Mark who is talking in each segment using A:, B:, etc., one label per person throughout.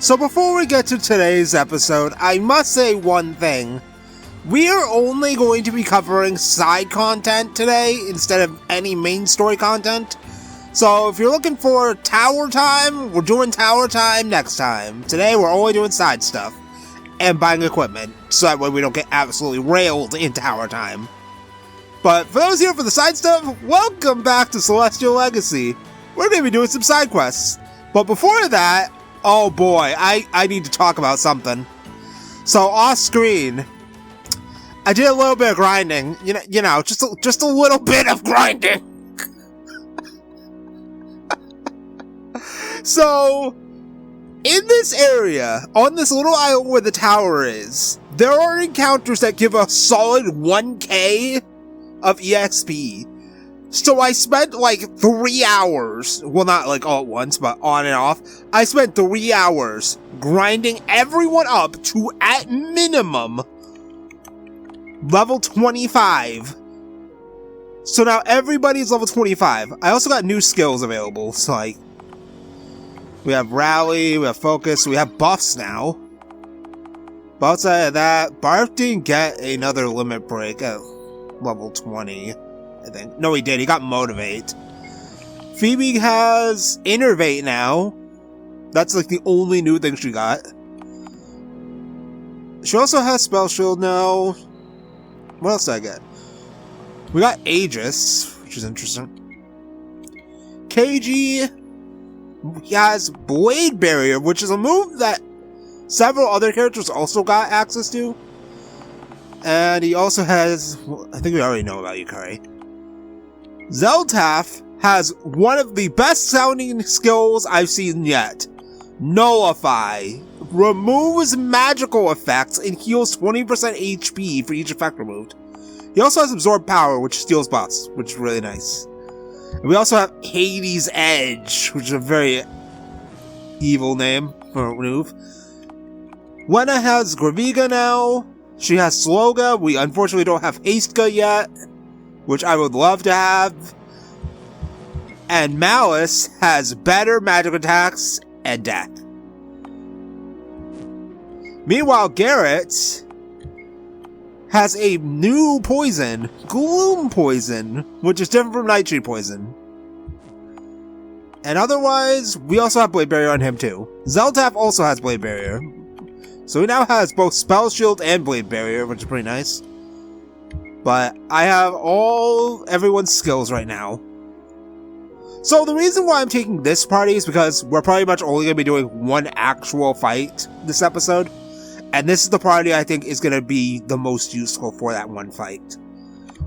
A: So before we get to today's episode, I must say one thing. We are only going to be covering side content today instead of any main story content. So if you're looking for tower time, we're doing tower time next time. Today we're only doing side stuff and buying equipment, so that way we don't get absolutely railed in tower time. But for those here for the side stuff, welcome back to Celestial Legacy. We're going to be doing some side quests. But before that, oh boy, I need to talk about something. So off screen, I did a little bit of grinding. You know, just a little bit of grinding. So, in this area, on this little island where the tower is, there are encounters that give a solid 1k of EXP. So I spent like 3 hours, well not like all at once, but on and off. I spent 3 hours grinding everyone up to, at minimum, level 25. So now everybody's level 25. I also got new skills available, so like, we have rally, we have focus, we have buffs now. But outside of that, Barf didn't get another limit break at level 20, I think. No, he did. He got motivate. Phoebe has innervate now. That's like the only new thing she got. She also has spell shield now. What else did I get? We got Aegis, which is interesting. KG, he has Blade Barrier, which is a move that several other characters also got access to. And he also has, well, I think we already know about Yukari. Zeltaf has one of the best sounding skills I've seen yet. Nullify. Removes magical effects and heals 20% HP for each effect removed. He also has Absorb Power, which steals buffs, which is really nice. And we also have Hades Edge, which is a very evil name for a move. Lena has Graviga now. She has Sloga. We unfortunately don't have Hasteca yet, which I would love to have. And Malice has better magic attacks and death. Meanwhile, Garrett has a new poison, Gloom Poison, which is different from Nightshade Poison. And otherwise, we also have Blade Barrier on him too. Zeltaf also has Blade Barrier. So he now has both Spell Shield and Blade Barrier, which is pretty nice. But I have everyone's skills right now. So the reason why I'm taking this party is because we're pretty much only going to be doing one actual fight this episode. And this is the party I think is going to be the most useful for that one fight.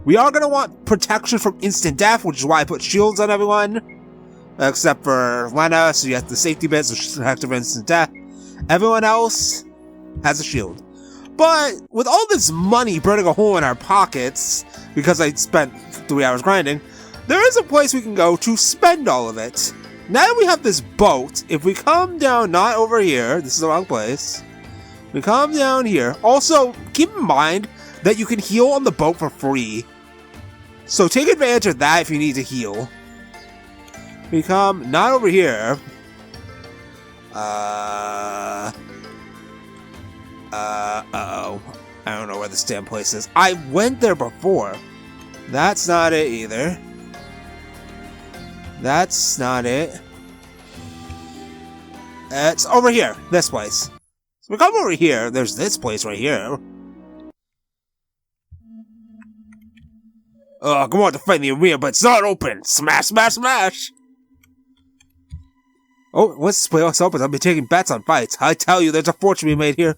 A: We are going to want protection from instant death, which is why I put shields on everyone. Except for Lena, so you have the safety bit, so she's protected from instant death. Everyone else has a shield. But with all this money burning a hole in our pockets, because I spent 3 hours grinding, there is a place we can go to spend all of it. Now that we have this boat, if we come down, not over here, this is the wrong place. We come down here. Also, keep in mind that you can heal on the boat for free. So take advantage of that if you need to heal. We come, not over here. Uh-oh. I don't know where this damn place is. I went there before. That's not it either. That's not it. It's over here. This place. So we come over here. There's this place right here. I want to find the arena, but it's not open. Smash, smash, smash. Oh, once this place opens, I'll be taking bets on fights. I tell you, there's a fortune to be made here.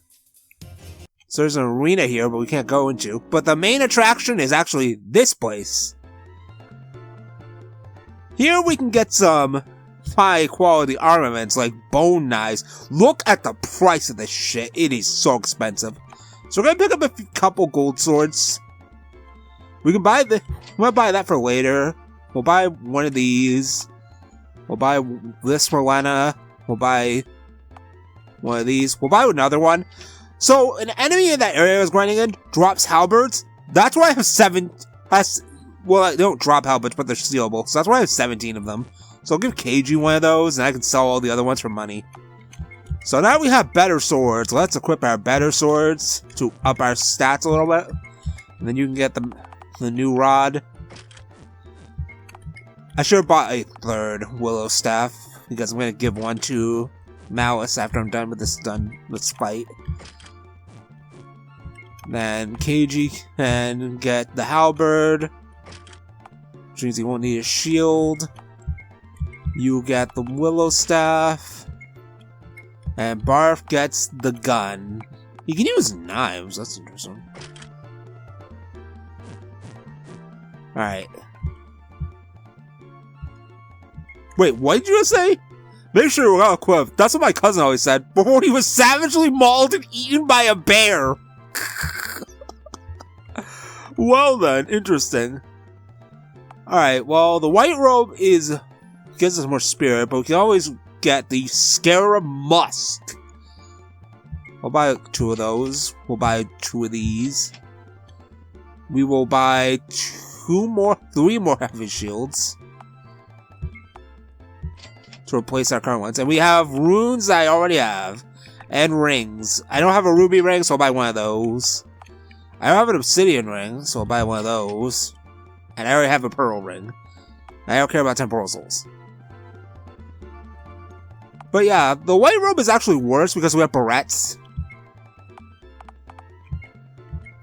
A: So there's an arena here, but we can't go into. But the main attraction is actually this place. Here we can get some high quality armaments like bone knives. Look at the price of this shit. It is so expensive. So we're gonna pick up a couple gold swords. We can buy we'll buy that for later. We'll buy one of these. We'll buy this for Lena. We'll buy one of these. We'll buy another one. So an enemy in that area I was grinding in drops halberds. That's why I have well, they don't drop halberds, but they're stealable. So that's why I have 17 of them. So I'll give KG one of those, and I can sell all the other ones for money. So now we have better swords. Let's equip our better swords to up our stats a little bit. And then you can get the new rod. I should have bought a third willow staff, because I'm going to give one to Malice after I'm done with this fight. Then KG can get the halberd, which means he won't need a shield. You get the willow staff. And Barf gets the gun. He can use knives, that's interesting. Alright. Wait, what did you just say? Make sure we're not equipped. That's what my cousin always said before he was savagely mauled and eaten by a bear. Well then, interesting. Alright, well, the white robe gives us more spirit, but we can always get the Scarab Musk. We'll buy 2 of those. We'll buy 2 of these. We will buy 3 more heavy shields to replace our current ones. And we have runes that I already have. And rings. I don't have a ruby ring, so I'll buy one of those. I don't have an obsidian ring, so I'll buy one of those. And I already have a pearl ring. I don't care about temporal souls. But yeah, the white robe is actually worse because we have barrettes.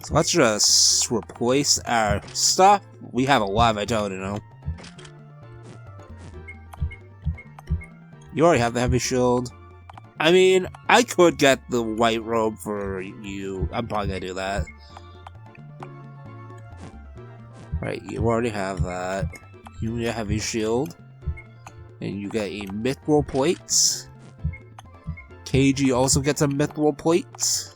A: So let's just replace our stuff. We have a lot of vitality now. You already have the heavy shield. I mean, I could get the white robe for you. I'm probably gonna do that. Right, you already have that. You need a heavy shield. And you get a mithril plate. KG also gets a mithril plate.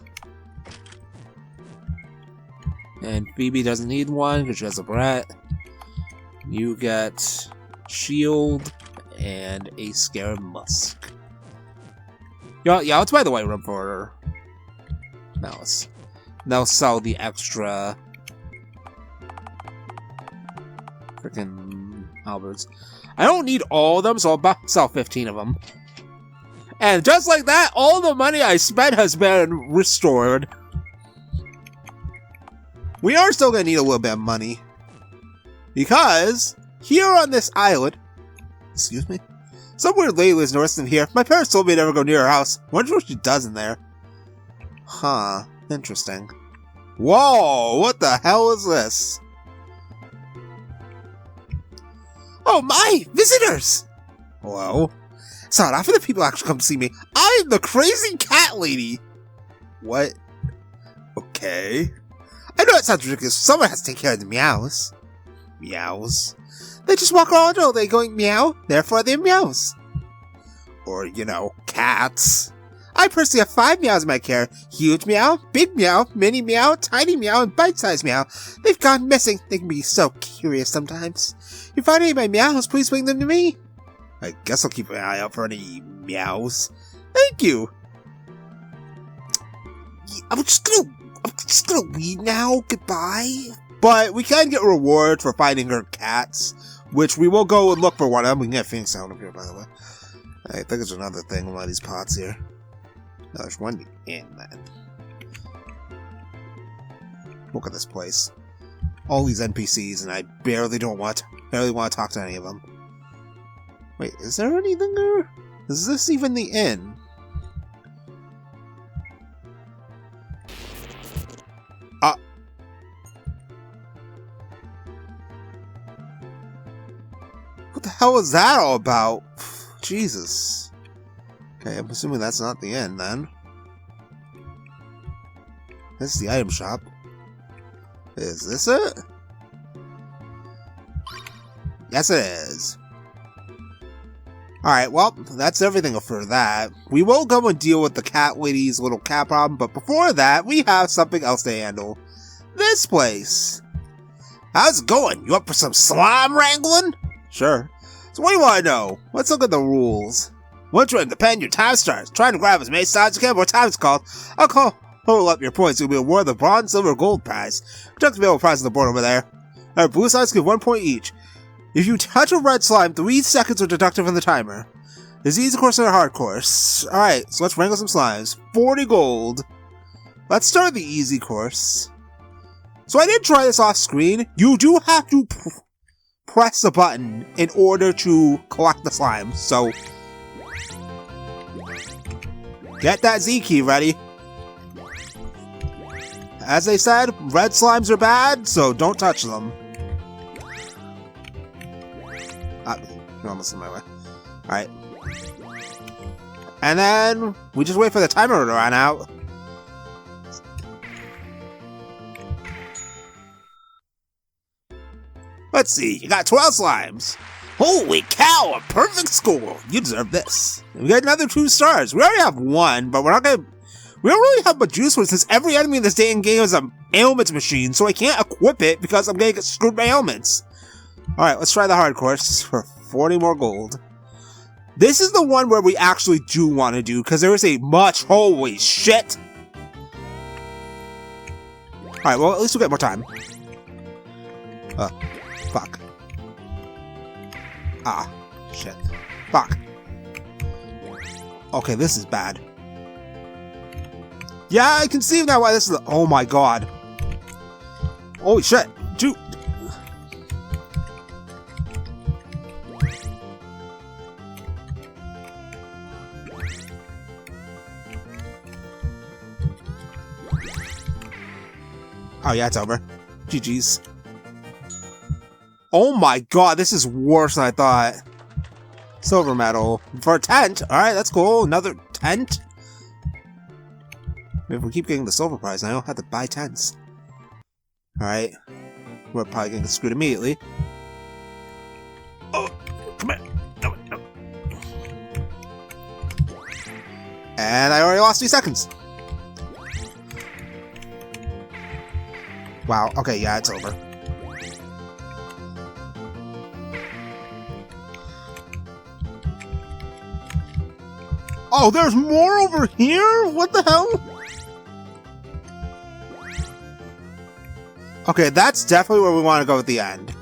A: And Phoebe doesn't need one because she has a brat. You get shield and a Scarab Musk. Yeah, let's buy the white robe for Malice. Now sell the extra freaking halberds. I don't need all of them, so I'll sell 15 of them. And just like that, all the money I spent has been restored. We are still going to need a little bit of money. Because, here on this island... Excuse me? Some weird lady lives north of here. My parents told me to never go near her house. Wonder what she does in there. Huh. Interesting. Whoa! What the hell is this? Oh my! Visitors! Hello? It's not often that people actually come to see me. I'm the crazy cat lady! What? Okay. I know it sounds ridiculous. Someone has to take care of the meows. Meows? They just walk around all day going meow, therefore they're meows. Or, you know, cats. I personally have 5 meows in my care. Huge meow, big meow, mini meow, tiny meow, and bite-sized meow. They've gone missing. They can be so curious sometimes. If you find any of my meows, please bring them to me. I guess I'll keep an eye out for any meows. Thank you. I'm just gonna leave now. Goodbye. But we can get a reward for finding her cats, which we will go and look for one of them. We can get Phoenix down up here, by the way. I think there's another thing in one of these pots here. No, there's one in that. Look at this place. All these NPCs, and I barely want to talk to any of them. Wait, is there anything there? Is this even the inn? What the hell is that all about? Jesus. Okay, I'm assuming that's not the end then. This is the item shop. Is this it? Yes, it is. Alright, well, that's everything for that. We will go and deal with the cat lady's little cat problem, but before that, we have something else to handle. This place. How's it going? You up for some slime wrangling? Sure. So what do you want to know? Let's look at the rules. Once you're in the pen, your time starts. Trying to grab as many sides as you can before time is called. Hold up your points. You'll be awarded the bronze, silver, gold prize. Conduct the available prize on the board over there. Our blue sides give 1 point each. If you touch a red slime, 3 seconds are deducted from the timer. There's the easy course and a hard course. Alright, so let's wrangle some slimes. 40 gold. Let's start the easy course. So I did try this off screen. You do have to press the button in order to collect the slimes, so get that Z key ready. As they said, red slimes are bad, so don't touch them. You're almost in my way. Alright. And then we just wait for the timer to run out. Let's see, you got 12 slimes. Holy cow, a perfect score. You deserve this. And we got another 2 stars. We already have 1, but we don't really have much use for it since every enemy in this game is an ailments machine, so I can't equip it because I'm gonna get screwed by ailments. Alright, let's try the hard course for 40 more gold. This is the one where we actually do want to do, because there is a much, holy shit! Alright, well, at least we'll get more time. Fuck. Ah, shit. Fuck. Okay, this is bad. Yeah, I can see now why this is oh my god. Holy shit. Dude. Oh yeah, it's over. GG's. Oh my god, this is worse than I thought. Silver medal. For a tent. Alright, that's cool. Another tent? If we keep getting the silver prize, I don't have to buy tents. Alright. We're probably gonna get screwed immediately. Oh, come here. No, no. And I already lost 2 seconds. Wow, okay, yeah, it's over. Oh, there's more over here? What the hell? Okay, that's definitely where we want to go at the end.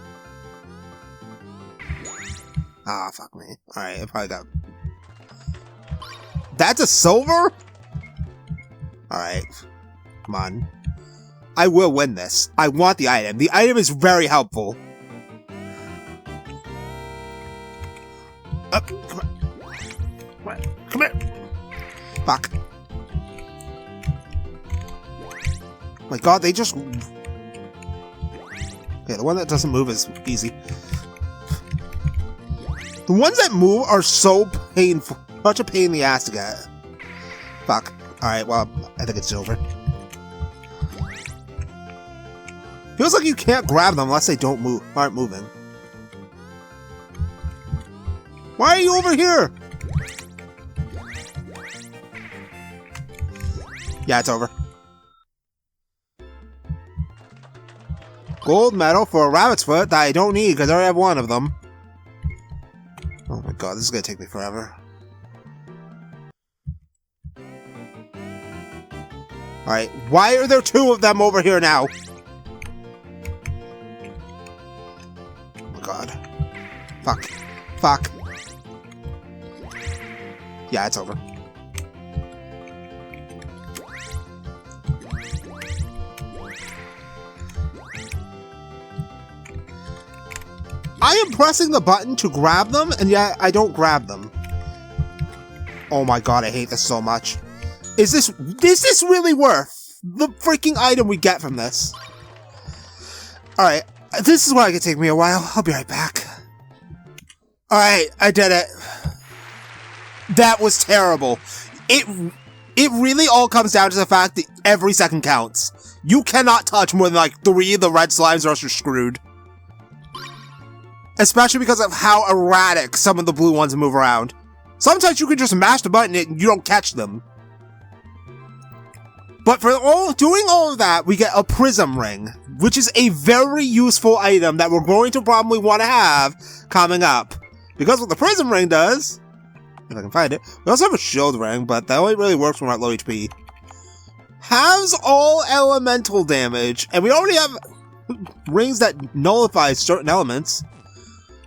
A: Ah, fuck me. Alright, I probably got... That's a silver? Alright. Come on. I will win this. I want the item. The item is very helpful. Come on. Come here! Fuck. My god, they just... Okay, the one that doesn't move is easy. The ones that move are so painful. Such a pain in the ass to get. Fuck. Alright, well, I think it's over. Feels like you can't grab them unless they don't move, aren't moving. Why are you over here? Yeah, it's over. Gold medal for a rabbit's foot that I don't need because I already have 1 of them. Oh my god, this is gonna take me forever. Alright, why are there 2 of them over here now? Oh my god. Fuck. Fuck. Yeah, it's over. I am pressing the button to grab them, and yet I don't grab them. Oh my god, I hate this so much. Is this really worth the freaking item we get from this? Alright, this is why it could take me a while. I'll be right back. Alright, I did it. That was terrible. It really all comes down to the fact that every second counts. You cannot touch more than like 3 of the red slimes or else you're screwed. Especially because of how erratic some of the blue ones move around. Sometimes you can just mash the button and you don't catch them. But for doing all of that, we get a prism ring, which is a very useful item that we're going to probably want to have coming up. Because what the prism ring does, if I can find it, we also have a shield ring, but that only really works when we're at low HP. Has all elemental damage, and we already have rings that nullify certain elements.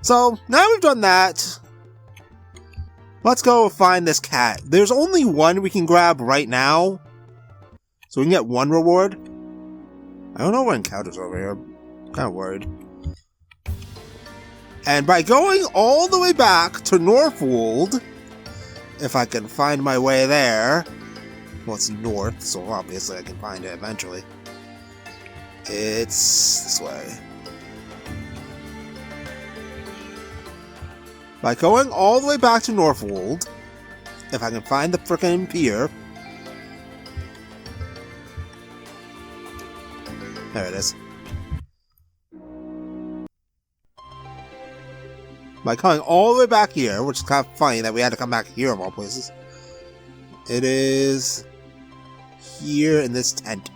A: So, now we've done that, Let's go find this cat. There's only one we can grab right now. So we can get one reward. I don't know what encounters over here. I'm kind of worried. And by going all the way back to Northwold, if I can find my way there, well, it's north, so obviously I can find it eventually. It's this way. By going all the way back to Northwold, if I can find the frickin' pier. There it is. By coming all the way back here, which is kind of funny that we had to come back here of all places. It is here in this tent.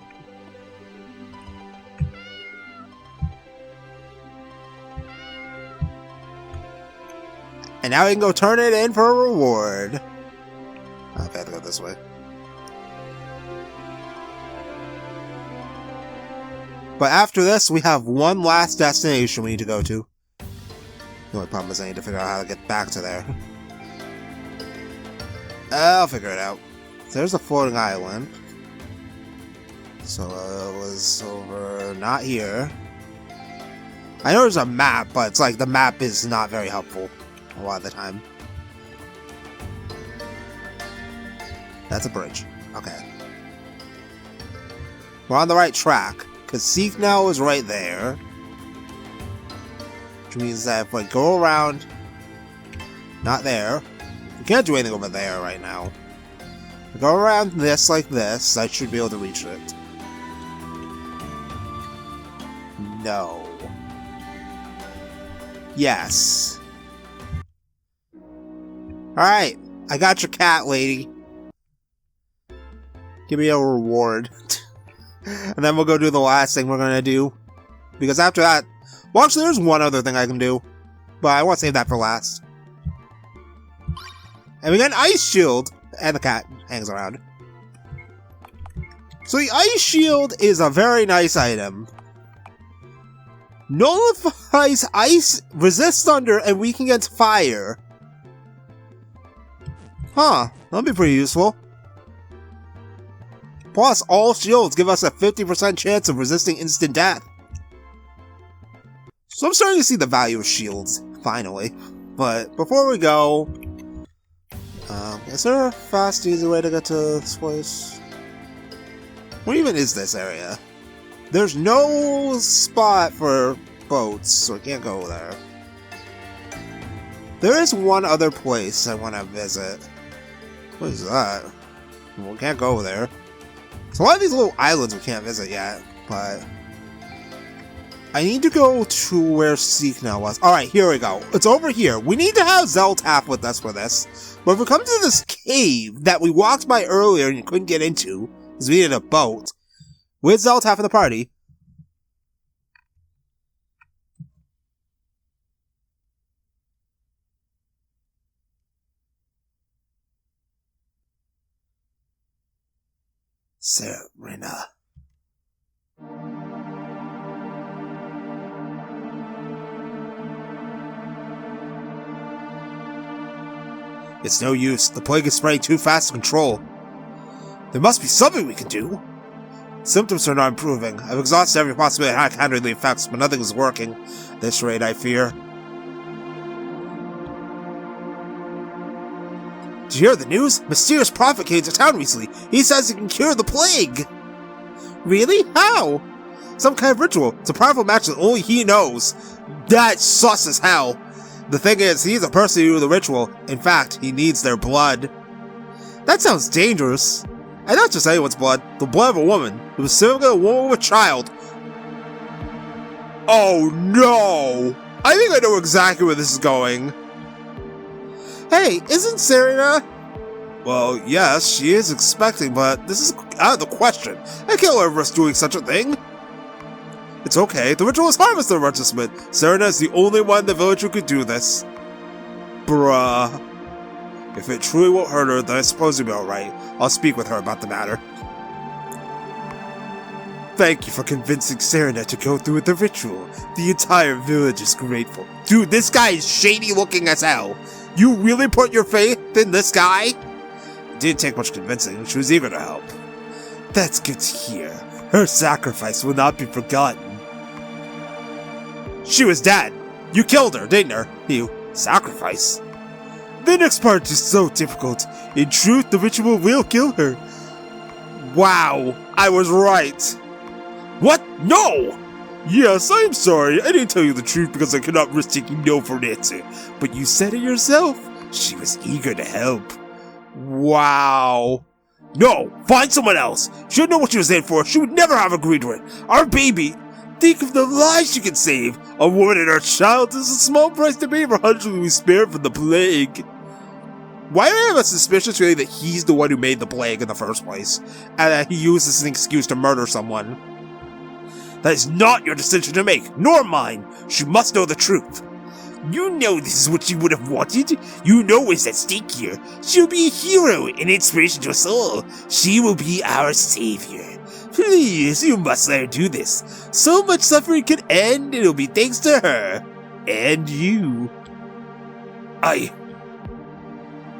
A: And now we can go turn it in for a reward. I have to go this way. But after this, we have one last destination we need to go to. The only problem is I need to figure out how to get back to there. I'll figure it out. There's a floating island. So it was over... not here. I know there's a map, but it's like the map is not very helpful a lot of the time. That's a bridge. Okay. We're on the right track, because Seek now is right there. Which means that if we go around... not there. We can't do anything over there right now. If we go around this like this, I should be able to reach it. No. Yes. Alright, I got your cat, lady. Give me a reward. And then we'll go do the last thing we're gonna do. Because after that... well, actually, there's one other thing I can do. But I want to save that for last. And we got an ice shield! And the cat hangs around. So the ice shield is a very nice item. Nullifies ice, resists thunder, and weakens against fire. Huh, that'll be pretty useful. Plus, all shields give us a 50% chance of resisting instant death. So I'm starting to see the value of shields, finally. But before we go... is there a fast, easy way to get to this place? What even is this area? There's no spot for boats, so I can't go there. There is one other place I want to visit. What is that? Well, we can't go there. There's a lot of these little islands we can't visit yet, but... I need to go to where Seek now was. Alright, here we go. It's over here. We need to have Zeltaf with us for this. But if we come to this cave that we walked by earlier and you couldn't get into, because we needed a boat, with Zeltaf in the party... Serena. It's no use. The plague is spreading too fast to control. There must be something we can do. Symptoms are not improving. I've exhausted every possibility of countering the effects, but nothing is working. At this rate, I fear. Did you hear the news? Mysterious prophet came to town recently. He says he can cure the plague. Really? How? Some kind of ritual. It's a powerful match that only he knows. That's sus as hell. The thing is, he's a person who knew the ritual. In fact, he needs their blood. That sounds dangerous. And not just anyone's blood, the blood of a woman. It was specifically a woman with a child. Oh no! I think I know exactly where this is going. Hey, isn't Serena? Well, yes, she is expecting, but this is out of the question. I can't let her risk doing such a thing. It's okay, the ritual is harmless to the registrant. Serena is the only one in the village who could do this. Bruh. If it truly won't hurt her, then I suppose you'll be alright. I'll speak with her about the matter. Thank you for convincing Serena to go through with the ritual. The entire village is grateful. Dude, this guy is shady looking as hell. You really put your faith in this guy? It didn't take much convincing. She was eager to help. That's good to hear. Her sacrifice will not be forgotten. She was dead. You killed her, didn't you? Sacrifice? The next part is so difficult. In truth, the ritual will kill her. Wow, I was right. What? No! Yes, I am sorry. I didn't tell you the truth because I could not risk taking no for an answer. But you said it yourself. She was eager to help. Wow. No, find someone else. She would know what she was in for. She would never have agreed to it. Our baby. Think of the lives she can save. A woman and her child is a small price to pay for hundreds we spared from the plague. Why do I have a suspicion really that he's the one who made the plague in the first place, and that he used this as an excuse to murder someone? That is not your decision to make, nor mine. She must know the truth. You know this is what she would have wanted. You know what's at stake here. She'll be a hero, an inspiration to us all. She will be our savior. Please, you must let her do this. So much suffering can end, and it'll be thanks to her. And you.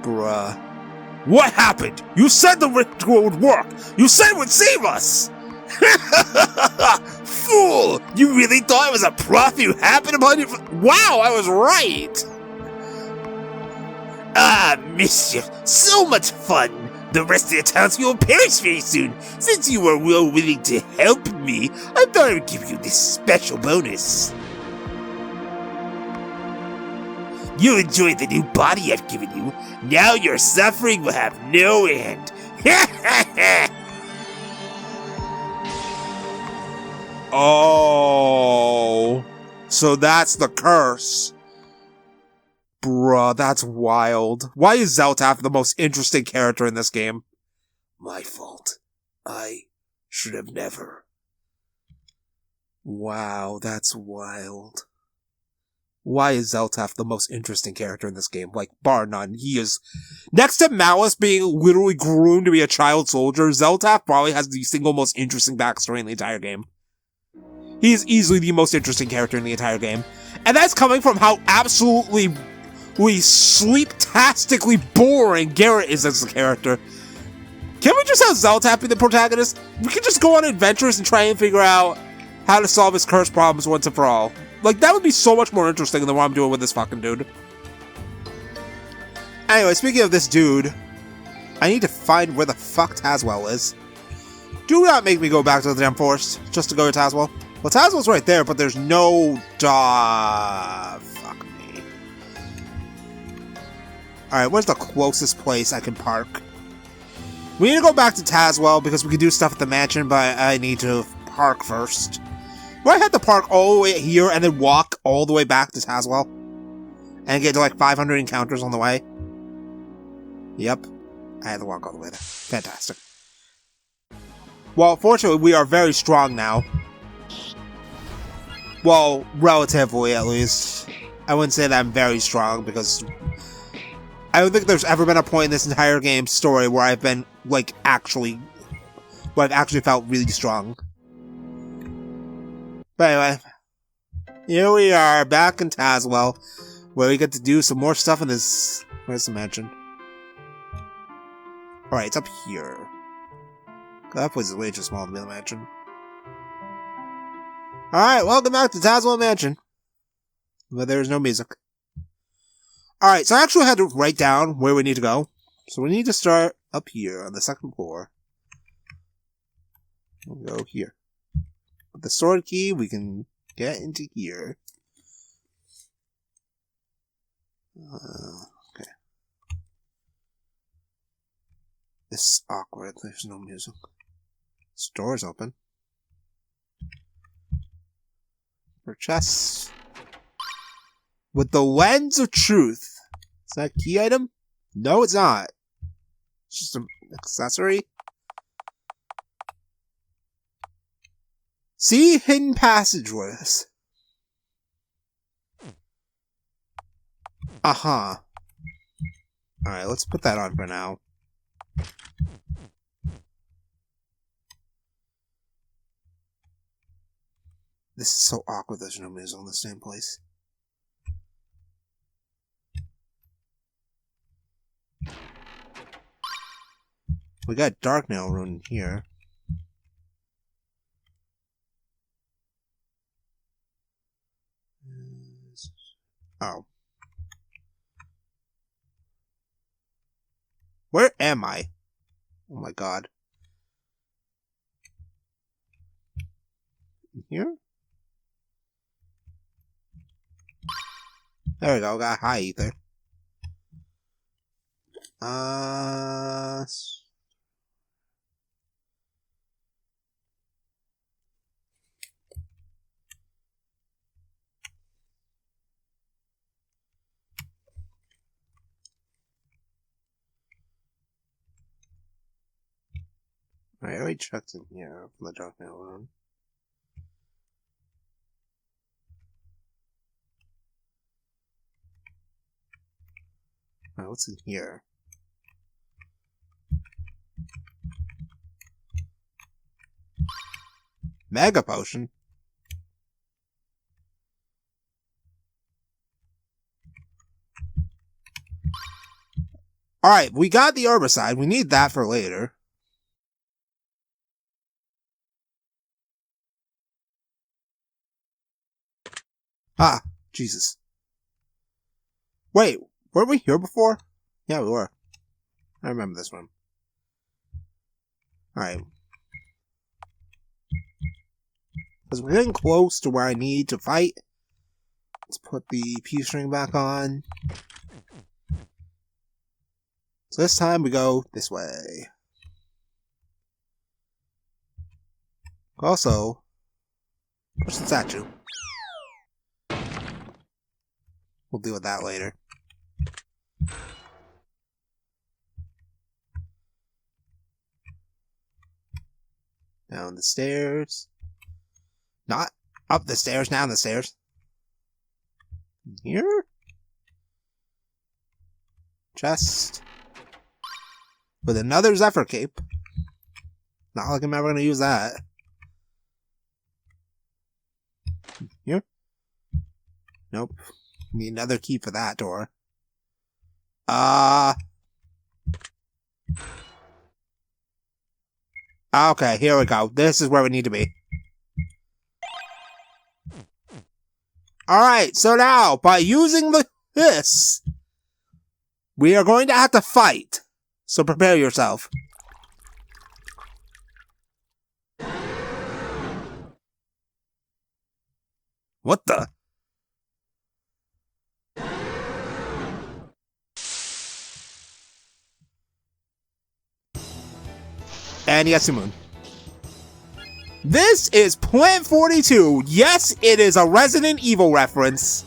A: Bruh. What happened? You said the ritual would work! You said it would save us! Fool! You really thought it was a prophet who happened upon you? Wow, I was right! Ah, mischief! So much fun! The rest of the townspeople will perish very soon. Since you were willing to help me, I thought I would give you this special bonus. You'll enjoy the new body I've given you. Now your suffering will have no end. Oh, so that's the curse. Bruh, that's wild. Why is Zeltaf the most interesting character in this game? My fault. I should have never. Wow, that's wild. Why is Zeltaf the most interesting character in this game? Like, bar none. He is... Next to Malice being literally groomed to be a child soldier, Zeltaf probably has the single most interesting backstory in the entire game. He is easily the most interesting character in the entire game. And that's coming from how absolutely sleep-tastically boring Garrett is as a character. Can't we just have Zeltaf be the protagonist? We can just go on adventures and try and figure out how to solve his curse problems once and for all. Like, that would be so much more interesting than what I'm doing with this fucking dude. Anyway, speaking of this dude, I need to find where the fuck Tazewell is. Do not make me go back to the damn forest just to go to Tazewell. Well, Tazewell's right there, but there's no... fuck me. Alright, where's the closest place I can park? We need to go back to Tazewell because we can do stuff at the mansion, but I need to park first. Do I have to park all the way here and then walk all the way back to Tazewell? And get to like 500 encounters on the way? Yep. I had to walk all the way there. Fantastic. Well, fortunately, we are very strong now. Well, relatively at least. I wouldn't say that I'm very strong because I don't think there's ever been a point in this entire game's story where I've been, like, where I've actually felt really strong. But anyway, here we are, back in Tazewell, where we get to do some more stuff in this... Where's the mansion? Alright, it's up here. That place is way too small to be the mansion. Alright, welcome back to Tazewell Mansion. But there's no music. Alright, so I actually had to write down where we need to go. So we need to start up here on the second floor. We'll go here. With the sword key, we can get into here. Okay. This is awkward. There's no music. This door's open. For chests. With the lens of truth. Is that a key item? No, it's not. It's just an accessory. See hidden passageways. Uh-huh. Alright, let's put that on for now. This is so awkward there's no music in the same place. We got Dark Nail Rune here. Oh. Where am I? Oh my god. Here? There we go, got high ether. Alright, I already checked in here for the Dark Nail Rune. Alright, what's in here? Mega Potion? Alright, we got the herbicide. We need that for later. Ah, Jesus. Wait, weren't we here before? Yeah, we were. I remember this one. Alright. Because we're getting close to where I need to fight. Let's put the P string back on. So this time we go this way. Also, push the statue. We'll deal with that later. Down the stairs. Not up the stairs, down the stairs. Here? Chest. With another Zephyr Cape. Not like I'm ever going to use that. Here? Nope. Need another key for that door. Okay, here we go. This is where we need to be. Alright, so now, by using this, we are going to have to fight. So prepare yourself. What the? And Yesumun. This is Plant 42. Yes, it is a Resident Evil reference.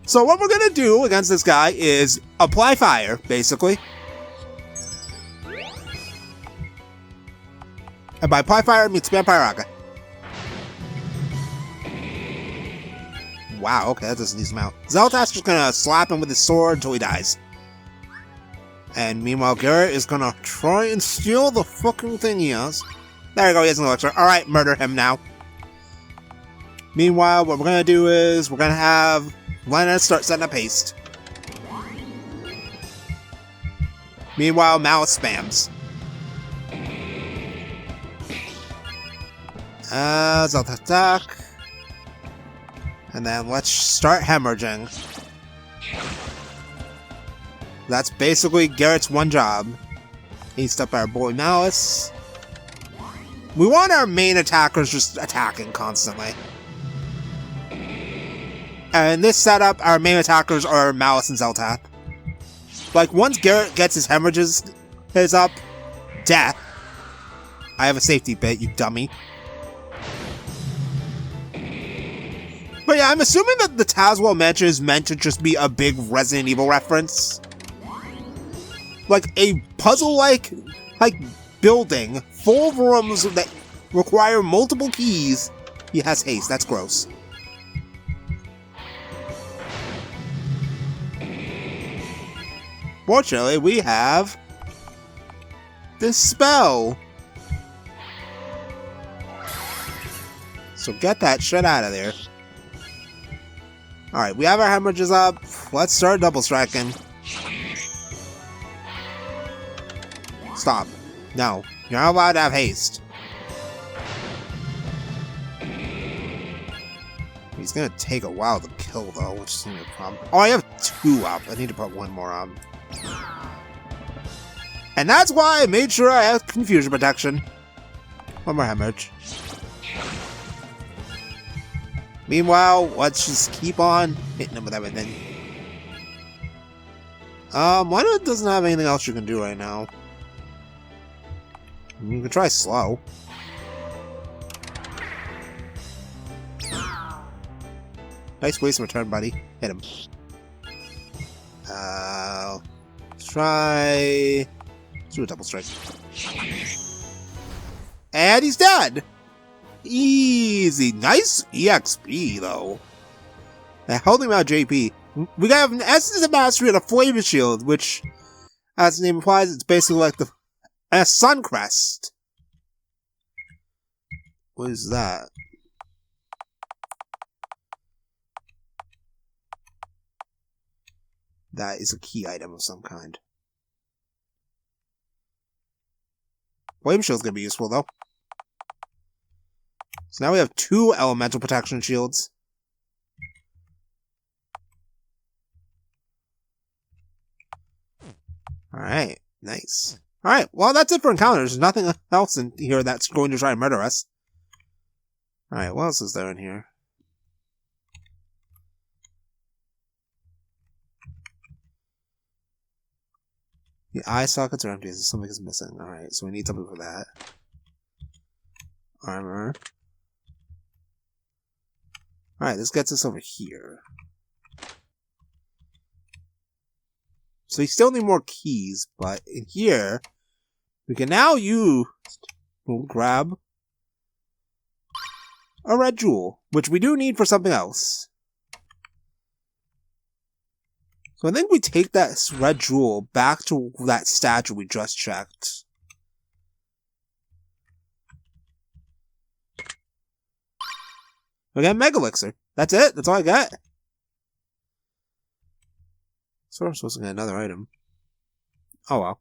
A: So what we're gonna do against this guy is apply fire, basically. And by apply fire, I mean spam Pyroka. Wow, okay, that doesn't use him out. Zelta's just gonna slap him with his sword until he dies. And meanwhile, Garrett is gonna try and steal the fucking thing he has. There we go, he has an elixir. Alright, murder him now. Meanwhile, what we're gonna do is, we're gonna have Lena start setting up haste. Meanwhile, Malice spams. Zelta attack. And then let's start hemorrhaging. That's basically Garrett's one job. He's up our boy Malice. We want our main attackers just attacking constantly. And in this setup, our main attackers are Malice and Zeltath. Like, once Garrett gets his hemorrhages up, death. I have a safety bit, you dummy. But yeah, I'm assuming that the Tazewell mansion is meant to just be a big Resident Evil reference. Like a puzzle-like building full of rooms that require multiple keys. He has haste, that's gross. Fortunately, we have this spell. So get that shit out of there. Alright, we have our hemorrhages up. Let's start double striking. Stop. No. You're not allowed to have haste. He's gonna take a while to kill, though, which is a problem. Oh, I have 2 up. I need to put 1 more on. And that's why I made sure I have confusion protection. 1 more hemorrhage. Meanwhile, let's just keep on hitting him with everything. Wonder doesn't have anything else you can do right now. You can try slow. Nice waste of return, buddy. Hit him. Let's try... Let's do a double strike. And he's dead! Easy. Nice EXP, though. Now, holding out JP. We got an Essence of Mastery and a Flavor Shield, which, as the name implies, it's basically like a Sun Crest. What is that? That is a key item of some kind. Flame Shield's gonna be useful, though. So now we have 2 elemental protection shields. Alright, nice. Alright, well that's it for encounters. There's nothing else in here that's going to try and murder us. Alright, what else is there in here? The eye sockets are empty, so something is missing. Alright, so we need something for that. Armor. Alright, this gets us over here. So we still need more keys, but in here, we can now use... We'll grab a red jewel, which we do need for something else. So I think we take that red jewel back to that statue we just checked. We got Mega Elixir. That's it. That's all I got. So I'm supposed to get another item. Oh well.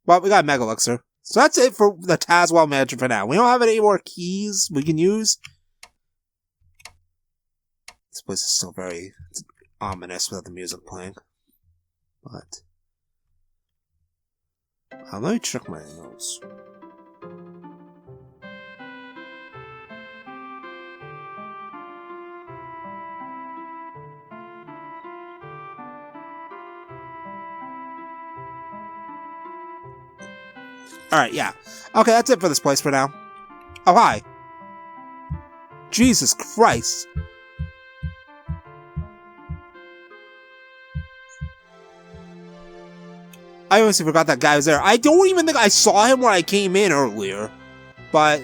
A: Well, we got Mega Elixir. So that's it for the Tazewell mansion for now. We don't have any more keys we can use. This place is still very ominous without the music playing. But let me check my notes. Alright, yeah. Okay, that's it for this place for now. Oh, hi. Jesus Christ. I honestly forgot that guy was there. I don't even think I saw him when I came in earlier. But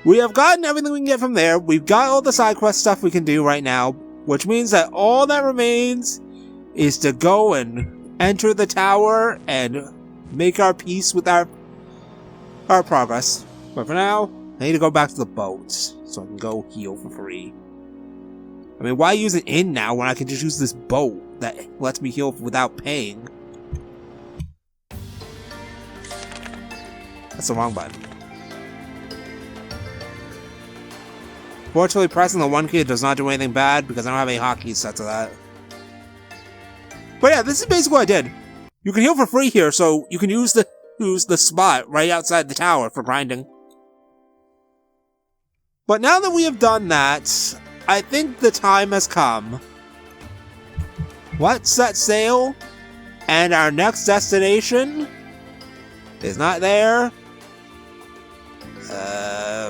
A: we have gotten everything we can get from there. We've got all the side quest stuff we can do right now. Which means that all that remains is to go and enter the tower and make our peace with our progress. But for now, I need to go back to the boat so I can go heal for free. I mean, why use an inn now when I can just use this boat that lets me heal without paying? That's the wrong button. Fortunately, pressing the 1 key does not do anything bad because I don't have any hotkeys set to that. But yeah, this is basically what I did. You can heal for free here, so you can use the spot right outside the tower for grinding. But now that we have done that, I think the time has come. Let's set sail, and our next destination is not there.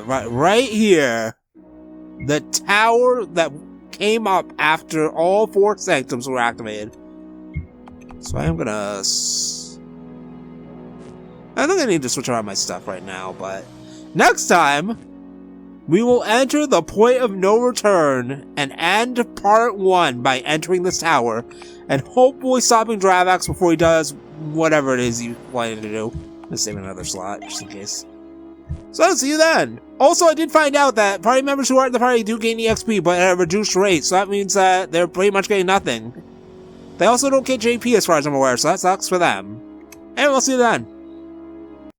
A: Right here. The tower that came up after all 4 sanctums were activated. So I am gonna... I think I need to switch around my stuff right now, but... Next time, we will enter the point of no return and end part 1 by entering this tower and hopefully stopping Dravax before he does whatever it is he's planning to do. Let's save another slot, just in case. So I'll see you then! Also, I did find out that party members who aren't in the party do gain EXP, but at a reduced rate, so that means that they're pretty much getting nothing. They also don't get JP as far as I'm aware, so that sucks for them. And we'll see you then.